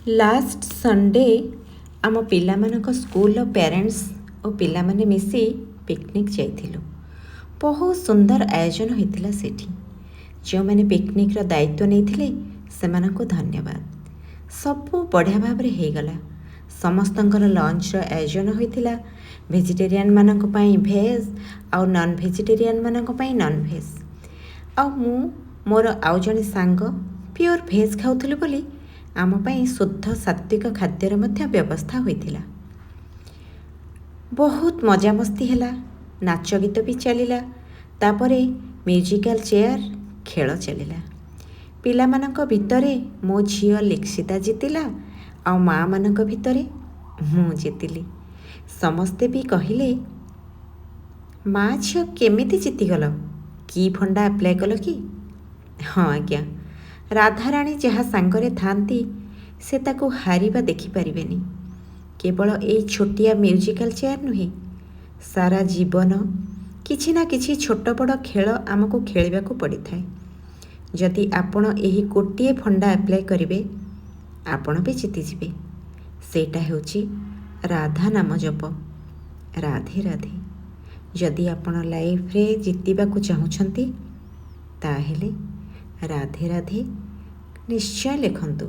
Last Sunday ଆମ ପିଲାମାନଙ୍କ ସ୍କୁଲର ପ୍ୟାରେଣ୍ଟସ୍ ଓ ପିଲାମାନେ ମିଶି ପିକନିକ୍ ଯାଇଥିଲୁ। ବହୁତ ସୁନ୍ଦର ଆୟୋଜନ ହୋଇଥିଲା ସେଠି। ଯେଉଁମାନେ ପିକନିକ୍ର ଦାୟିତ୍ୱ ନେଇଥିଲେ ସେମାନଙ୍କୁ ଧନ୍ୟବାଦ। ସବୁ ବଢ଼ିଆ ଭାବରେ ହେଇଗଲା। ସମସ୍ତଙ୍କର ଲଞ୍ଚର ଆୟୋଜନ ହୋଇଥିଲା। ଭେଜିଟେରିଆନମାନଙ୍କ ପାଇଁ ଭେଜ୍ ଆଉ ନନ୍ ଭେଜିଟେରିଆନମାନଙ୍କ ପାଇଁ ନନ୍ ଭେଜ୍। ଆଉ ମୁଁ ମୋର ଆଉ ଜଣେ ସାଙ୍ଗ ପିଓର ଭେଜ୍ ଖାଉଥିଲୁ ବୋଲି ଆମ ପାଇଁ ଶୁଦ୍ଧ ସାତ୍ତ୍ୱିକ ଖାଦ୍ୟର ମଧ୍ୟ ବ୍ୟବସ୍ଥା ହୋଇଥିଲା। ବହୁତ ମଜାମସ୍ତି ହେଲା, ନାଚ ଗୀତ ବି ଚାଲିଲା। ତାପରେ ମ୍ୟୁଜିକାଲ ଚେୟାର ଖେଳ ଚାଲିଲା। ପିଲାମାନଙ୍କ ଭିତରେ ମୋ ଝିଅ ଲିକ୍ସିତା ଜିତିଲା ଆଉ ମାଆମାନଙ୍କ ଭିତରେ ମୁଁ ଜିତିଲି। ସମସ୍ତେ ବି କହିଲେ, ମା ଝିଅ କେମିତି ଜିତିଗଲ? କି ଫଣ୍ଡା ଆପ୍ଲାଏ କଲ କି? ହଁ ଆଜ୍ଞା, ରାଧାରାଣୀ ଯାହା ସାଙ୍ଗରେ ଥାଆନ୍ତି ସେ ତାକୁ ହାରିବା ଦେଖିପାରିବେନି। କେବଳ ଏଇ ଛୋଟିଆ ମ୍ୟୁଜିକାଲ ଚେୟାର ନୁହେଁ, ସାରା ଜୀବନ କିଛି ନା କିଛି ଛୋଟ ବଡ଼ ଖେଳ ଆମକୁ ଖେଳିବାକୁ ପଡ଼ିଥାଏ। ଯଦି ଆପଣ ଏହି ଗୋଟିଏ ଫଣ୍ଡା ଆପ୍ଲାଏ କରିବେ, ଆପଣ ବି ଜିତିଯିବେ। ସେଇଟା ହେଉଛି ରାଧା ନାମ ଜପ। ରାଧେ ରାଧେ। ଯଦି ଆପଣ ଲାଇଫରେ ଜିତିବାକୁ ଚାହୁଁଛନ୍ତି ତାହେଲେ ରାଧେ ରାଧେ ନିଶ୍ଚୟ ଲେଖନ୍ତୁ।